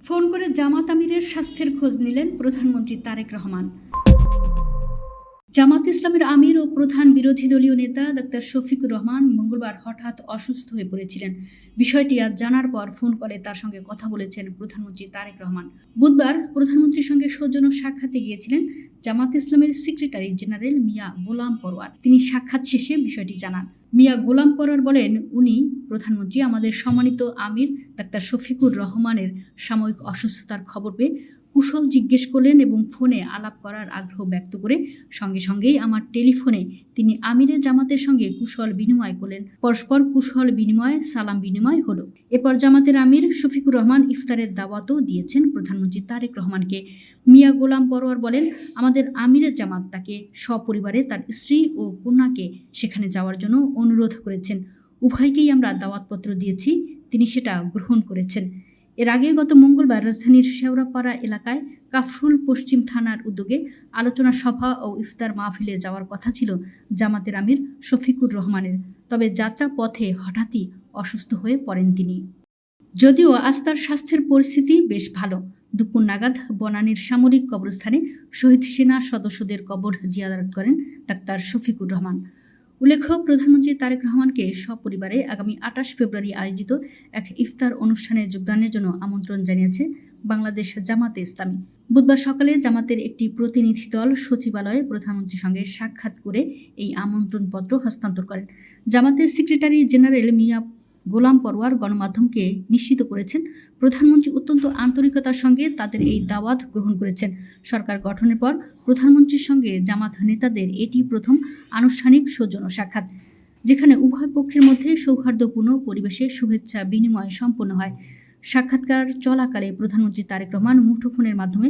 Phone করে জামাত আমিরের স্বাস্থ্যের খোঁজ নিলেন প্রধানমন্ত্রী তারেক রহমান। জামাত ইসলামের আমির ও প্রধান বিরোধী দলীয় নেতা ডাক্তার শফিকুর রহমান মঙ্গলবার হঠাৎ অসুস্থ হয়ে পড়েছিলেন। বিষয়টি আজ জানার পর ফোন কলে তার সঙ্গে কথা বলেছেন প্রধানমন্ত্রী তারেক রহমান। বুধবার প্রধানমন্ত্রীর সঙ্গে সৌজন্য সাক্ষাতে গিয়েছিলেন জামাত ইসলামের সেক্রেটারি জেনারেল মিয়া গোলাম পরোয়ার। তিনি সাক্ষাৎ শেষে বিষয়টি জানান। মিয়া গোলাম পরোয়ার বলেন, উনি প্রধানমন্ত্রী আমাদের সম্মানিত আমির ডাক্তার শফিকুর রহমানের সাময়িক অসুস্থতার খবর পেয়ে কুশল জিজ্ঞেস করলেন এবং ফোনে আলাপ করার আগ্রহ ব্যক্ত করে সঙ্গে সঙ্গেই আমার টেলিফোনে তিনি আমিরে জামাতের সঙ্গে কুশল বিনিময় করলেন। পরস্পর কুশল বিনিময় সালাম বিনিময় হলো। এরপর জামাতের আমির শফিকুর রহমান ইফতারের দাওয়াতও দিয়েছেন প্রধানমন্ত্রী তারেক রহমানকে। মিয়া গোলাম পরোয়ার বলেন, আমাদের আমিরে জামাত তাকে সপরিবারে তার স্ত্রী ও কন্যাকে সেখানে যাওয়ার জন্য অনুরোধ করেছেন। উভয়কেই আমরা দাওয়াতপত্র দিয়েছি, তিনি সেটা গ্রহণ করেছেন। এর আগে গত মঙ্গলবার রাজধানীর শেওড়াপাড়া এলাকায় কাফরুল পশ্চিম থানার উদ্যোগে আলোচনা সভা ও ইফতার মাহফিলে যাওয়ার কথা ছিল জামাতের আমির শফিকুর রহমানের। তবে যাত্রা পথে হঠাৎই অসুস্থ হয়ে পড়েন তিনি। যদিও আজ তার স্বাস্থ্যের পরিস্থিতি বেশ ভালো। দুপুর নাগাদ বনানীর সামরিক কবরস্থানে শহীদ সেনা সদস্যদের কবর জিয়ারত করেন ডাক্তার শফিকুর রহমান। উল্লেখ্য, প্রধানমন্ত্রী তারেক রহমানকে সপরিবারে আগামী ২৮ ফেব্রুয়ারি আয়োজিত এক ইফতার অনুষ্ঠানে যোগদানের জন্য আমন্ত্রণ জানিয়েছে বাংলাদেশ জামাতে ইসলামী। বুধবার সকালে জামাতের একটি প্রতিনিধি দল সচিবালয়ে প্রধানমন্ত্রীর সঙ্গে সাক্ষাৎ করে এই আমন্ত্রণপত্র হস্তান্তর করেন। জামাতের সেক্রেটারি জেনারেল মিয়া গোলাম পরোয়ার গণমাধ্যমকে নিশ্চিত করেছেন, প্রধানমন্ত্রী অত্যন্ত আন্তরিকতার সঙ্গে তাদের এই দাওয়াত গ্রহণ করেছেন। সরকার গঠনের পর প্রধানমন্ত্রীর সঙ্গে জামাত নেতাদের এটি প্রথম আনুষ্ঠানিক সৌজন্য সাক্ষাৎ, যেখানে উভয় পক্ষের মধ্যে সৌহার্দ্যপূর্ণ পরিবেশে শুভেচ্ছা বিনিময় সম্পন্ন হয়। সাক্ষাৎকার চলাকালে প্রধানমন্ত্রী তারেক রহমান মুঠোফোনের মাধ্যমে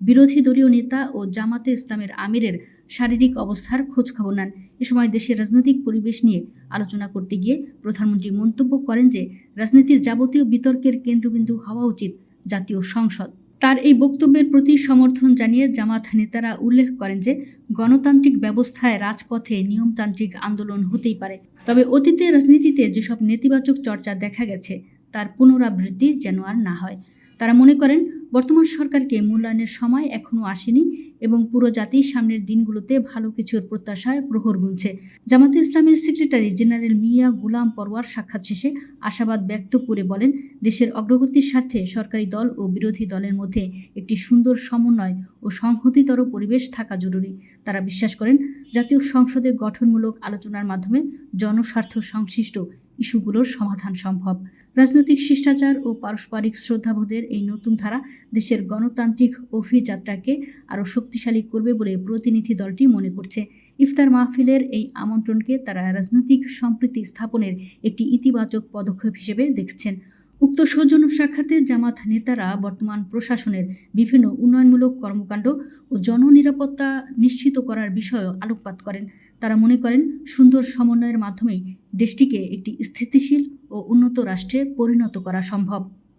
বিরোধী দলীয় নেতা ও জামাতে ইসলামের আমিরের শারীরিক অবস্থার খোঁজখবর নেন। এ সময় দেশের রাজনৈতিক পরিবেশ নিয়ে আলোচনা করতে গিয়ে প্রধানমন্ত্রী মন্তব্য করেন যে রাজনীতির যাবতীয় বিতর্কের কেন্দ্রবিন্দু হওয়া উচিত জাতীয় সংসদ। তার এই বক্তব্যের প্রতি সমর্থন জানিয়ে জামাত নেতারা উল্লেখ করেন যে গণতান্ত্রিক ব্যবস্থায় রাজপথে নিয়মতান্ত্রিক আন্দোলন হতেই পারে, তবে অতীতে রাজনীতিতে যেসব নেতিবাচক চর্চা দেখা গেছে তার পুনরাবৃত্তি যেন আর না হয়। তারা মনে করেন বর্তমান সরকারকে মূল্যায়নের সময় এখনও আসেনি এবং পুরো জাতি সামনের দিনগুলোতে ভালো কিছুর প্রত্যাশায় প্রহর গুনছে। জামাতে ইসলামের সেক্রেটারি জেনারেল মিয়া গোলাম পরোয়ার সাক্ষাৎ শেষে আশাবাদ ব্যক্ত করে বলেন, দেশের অগ্রগতির স্বার্থে সরকারি দল ও বিরোধী দলের মধ্যে একটি সুন্দর সমন্বয় ও সংহতিতর পরিবেশ থাকা জরুরি। তারা বিশ্বাস করেন জাতীয় সংসদে গঠনমূলক আলোচনার মাধ্যমে জনস্বার্থ সংশ্লিষ্ট ইস্যুগুলোর সমাধান সম্ভব। রাজনৈতিক শিষ্টাচার ও পারস্পরিক শ্রদ্ধাবোধের এই নতুন ধারা দেশের গণতান্ত্রিক অভিযাত্রাকে আরও শক্তিশালী করবে বলে প্রতিনিধি দলটি মনে করছে। ইফতার মাহফিলের এই আমন্ত্রণকে তারা রাজনৈতিক সম্প্রীতি স্থাপনের একটি ইতিবাচক পদক্ষেপ হিসেবে দেখছেন। উক্ত সৌজন্য সাক্ষাতে জামাত নেতারা বর্তমান প্রশাসনের বিভিন্ন উন্নয়নমূলক কর্মকাণ্ড ও জননিরাপত্তা নিশ্চিত করার বিষয়েও আলোকপাত করেন। তারা মনে করেন সুন্দর সমন্বয়ের মাধ্যমেই দেশটিকে একটি স্থিতিশীল ও উন্নত রাষ্ট্রে পরিণত করা সম্ভব।